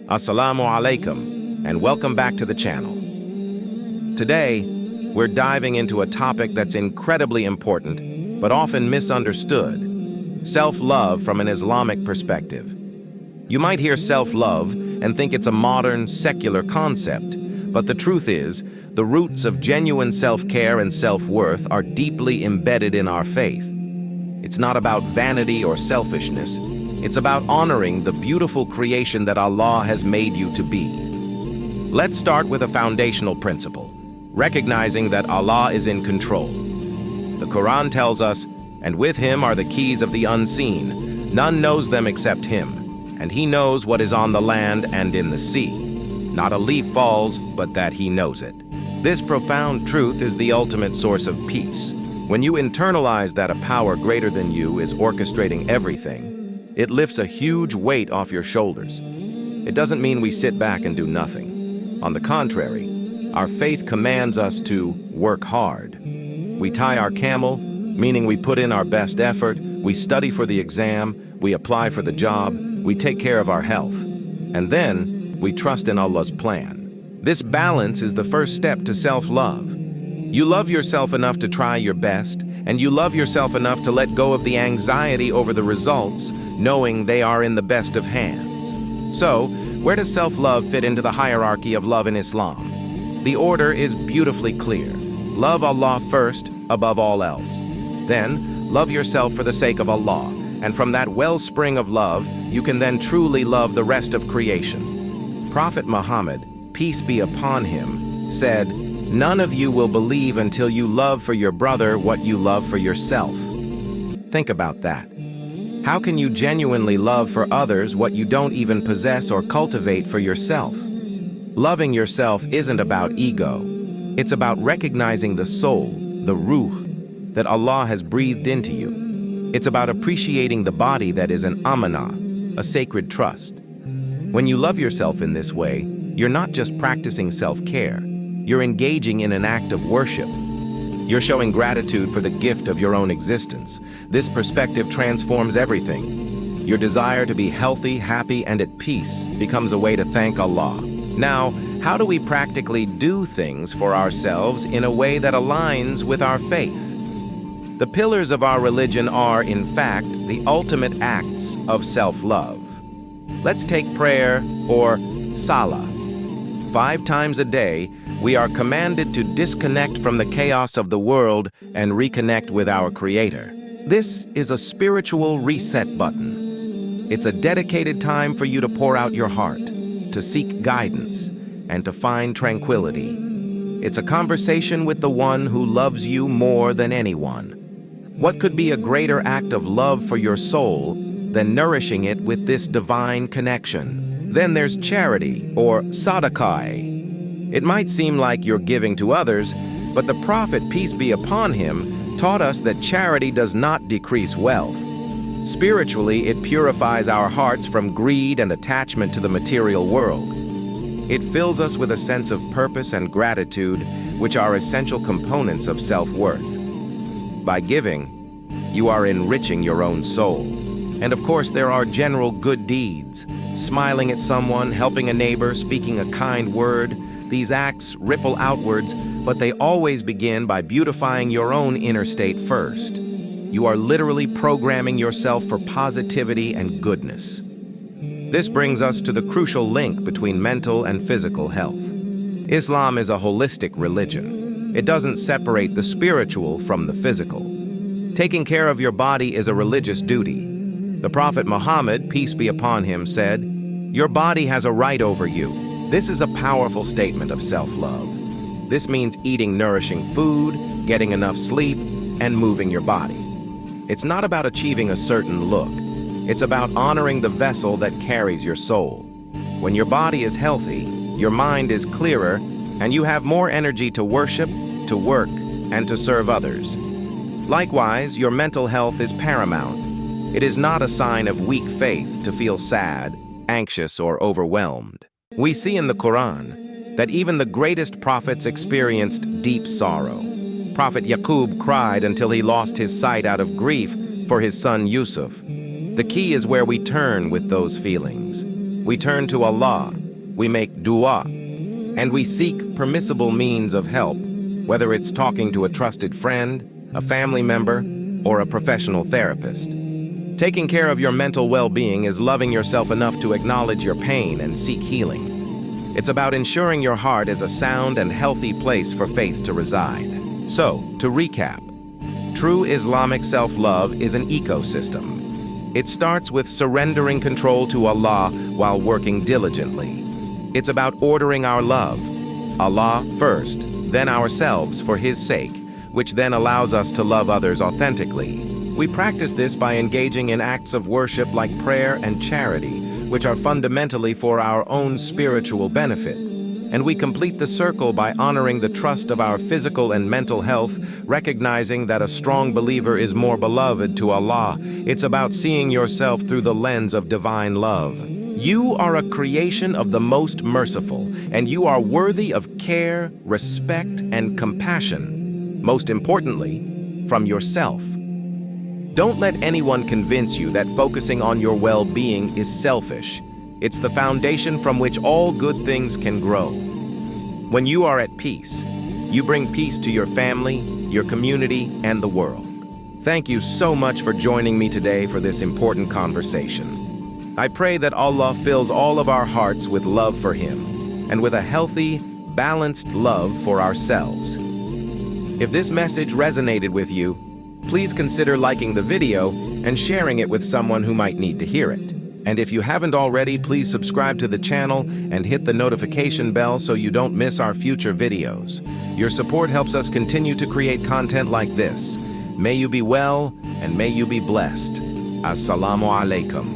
Assalamu alaikum, and welcome back to the channel. Today, we're diving into a topic that's incredibly important, but often misunderstood: self-love from an Islamic perspective. You might hear self-love and think it's a modern, secular concept, but the truth is, the roots of genuine self-care and self-worth are deeply embedded in our faith. It's not about vanity or selfishness. It's about honoring the beautiful creation that Allah has made you to be. Let's start with a foundational principle, recognizing that Allah is in control. The Quran tells us, "And with Him are the keys of the unseen. None knows them except Him, and He knows what is on the land and in the sea. Not a leaf falls, but that He knows it." This profound truth is the ultimate source of peace. When you internalize that a power greater than you is orchestrating everything, it lifts a huge weight off your shoulders. It doesn't mean we sit back and do nothing. On the contrary, our faith commands us to work hard. We tie our camel, meaning we put in our best effort, we study for the exam, we apply for the job, we take care of our health, and then we trust in Allah's plan. This balance is the first step to self-love. You love yourself enough to try your best, and you love yourself enough to let go of the anxiety over the results, knowing they are in the best of hands. So, where does self-love fit into the hierarchy of love in Islam? The order is beautifully clear. Love Allah first, above all else. Then, love yourself for the sake of Allah, and from that wellspring of love, you can then truly love the rest of creation. Prophet Muhammad, peace be upon him, said, "None of you will believe until you love for your brother what you love for yourself." Think about that. How can you genuinely love for others what you don't even possess or cultivate for yourself? Loving yourself isn't about ego. It's about recognizing the soul, the ruh, that Allah has breathed into you. It's about appreciating the body that is an amanah, a sacred trust. When you love yourself in this way, you're not just practicing self-care. You're engaging in an act of worship. You're showing gratitude for the gift of your own existence. This perspective transforms everything. Your desire to be healthy, happy, and at peace becomes a way to thank Allah. Now, how do we practically do things for ourselves in a way that aligns with our faith? The pillars of our religion are, in fact, the ultimate acts of self-love. Let's take prayer, or salah. 5 times a day, we are commanded to disconnect from the chaos of the world and reconnect with our Creator. This is a spiritual reset button. It's a dedicated time for you to pour out your heart, to seek guidance, and to find tranquility. It's a conversation with the one who loves you more than anyone. What could be a greater act of love for your soul than nourishing it with this divine connection? Then there's charity, or sadaqah. It might seem like you're giving to others, but the Prophet, peace be upon him, taught us that charity does not decrease wealth. Spiritually, it purifies our hearts from greed and attachment to the material world. It fills us with a sense of purpose and gratitude, which are essential components of self-worth. By giving, you are enriching your own soul. And of course, there are general good deeds. Smiling at someone, helping a neighbor, speaking a kind word. These acts ripple outwards, but they always begin by beautifying your own inner state first. You are literally programming yourself for positivity and goodness. This brings us to the crucial link between mental and physical health. Islam is a holistic religion. It doesn't separate the spiritual from the physical. Taking care of your body is a religious duty. The Prophet Muhammad, peace be upon him, said, "Your body has a right over you." This is a powerful statement of self-love. This means eating nourishing food, getting enough sleep, and moving your body. It's not about achieving a certain look. It's about honoring the vessel that carries your soul. When your body is healthy, your mind is clearer, and you have more energy to worship, to work, and to serve others. Likewise, your mental health is paramount. It is not a sign of weak faith to feel sad, anxious, or overwhelmed. We see in the Quran that even the greatest prophets experienced deep sorrow. Prophet Yaqub cried until he lost his sight out of grief for his son Yusuf. The key is where we turn with those feelings. We turn to Allah, we make dua, and we seek permissible means of help, whether it's talking to a trusted friend, a family member, or a professional therapist. Taking care of your mental well-being is loving yourself enough to acknowledge your pain and seek healing. It's about ensuring your heart is a sound and healthy place for faith to reside. So, to recap, true Islamic self-love is an ecosystem. It starts with surrendering control to Allah while working diligently. It's about ordering our love, Allah first, then ourselves for His sake, which then allows us to love others authentically. We practice this by engaging in acts of worship like prayer and charity, which are fundamentally for our own spiritual benefit. And we complete the circle by honoring the trust of our physical and mental health, recognizing that a strong believer is more beloved to Allah. It's about seeing yourself through the lens of divine love. You are a creation of the most merciful, and you are worthy of care, respect, and compassion. Most importantly, from yourself. Don't let anyone convince you that focusing on your well-being is selfish. It's the foundation from which all good things can grow. When you are at peace, you bring peace to your family, your community, and the world. Thank you so much for joining me today for this important conversation. I pray that Allah fills all of our hearts with love for Him and with a healthy, balanced love for ourselves. If this message resonated with you, please consider liking the video and sharing it with someone who might need to hear it. And if you haven't already, please subscribe to the channel and hit the notification bell so you don't miss our future videos. Your support helps us continue to create content like this. May you be well and may you be blessed. Assalamu alaikum.